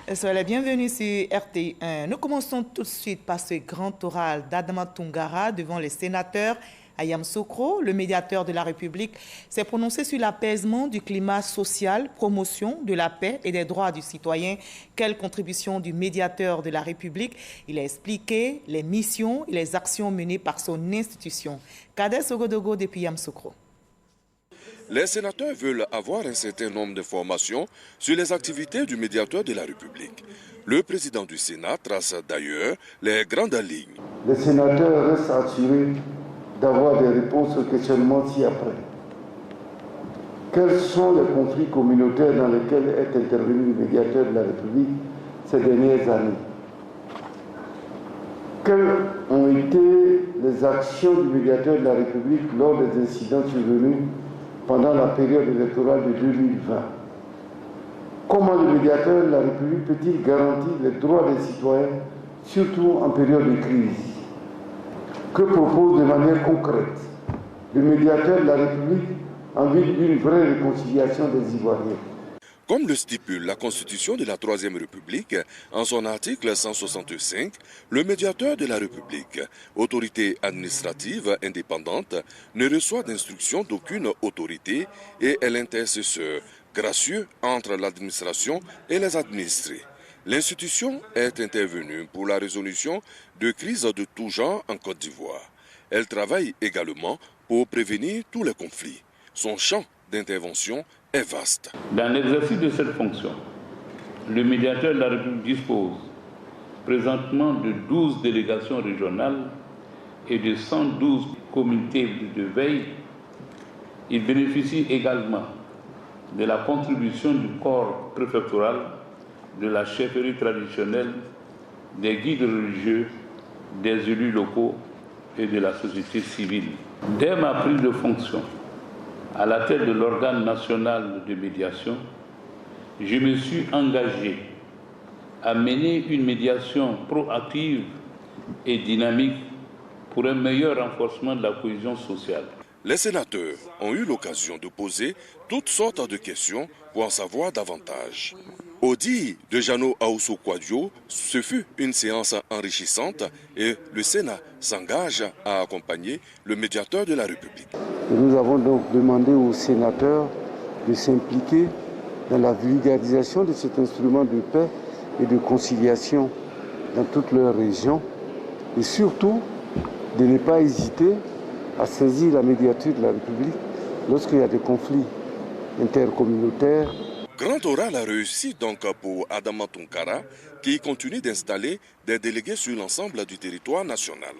Soyez les bienvenus sur RTI1. Nous commençons tout de suite par ce grand oral d'Adama Toungara devant les sénateurs. Ayam Sokro, le médiateur de la République, s'est prononcé sur l'apaisement du climat social, promotion de la paix et des droits du citoyen. Quelle contribution du médiateur de la République? Il a expliqué les missions et les actions menées par son institution. Kader Sogodogo depuis Ayam Sokro. Les sénateurs veulent avoir un certain nombre d'informations sur les activités du médiateur de la République. Le président du Sénat trace d'ailleurs les grandes lignes. Les sénateurs restent assurés d'avoir des réponses aux questionnements ci-après. Quels sont les conflits communautaires dans lesquels est intervenu le médiateur de la République ces dernières années? Quelles ont été les actions du médiateur de la République lors des incidents survenus pendant la période électorale de 2020? Comment le médiateur de la République peut-il garantir les droits des citoyens, surtout en période de crise? Que propose de manière concrète le médiateur de la République en vue d'une vraie réconciliation des Ivoiriens? Comme le stipule la Constitution de la Troisième République, en son article 165, le médiateur de la République, autorité administrative indépendante, ne reçoit d'instruction d'aucune autorité et est l'intercesseur gracieux entre l'administration et les administrés. L'institution est intervenue pour la résolution de crises de tout genre en Côte d'Ivoire. Elle travaille également pour prévenir tous les conflits. Son champ d'intervention est vaste. Dans l'exercice de cette fonction, le médiateur de la République dispose présentement de 12 délégations régionales et de 112 comités de veille. Il bénéficie également de la contribution du corps préfectoral, de la chefferie traditionnelle, des guides religieux, des élus locaux et de la société civile. Dès ma prise de fonction, à la tête de l'organe national de médiation, je me suis engagé à mener une médiation proactive et dynamique pour un meilleur renforcement de la cohésion sociale. Les sénateurs ont eu l'occasion de poser toutes sortes de questions pour en savoir davantage. Au dit de Jano Aousso Kouadio, ce fut une séance enrichissante et le Sénat s'engage à accompagner le médiateur de la République. Nous avons donc demandé aux sénateurs de s'impliquer dans la vulgarisation de cet instrument de paix et de conciliation dans toute leur région et surtout de ne pas hésiter à saisir la médiature de la République lorsqu'il y a des conflits intercommunautaires. Grand oral a réussi donc pour Adama Toungara qui continue d'installer des délégués sur l'ensemble du territoire national.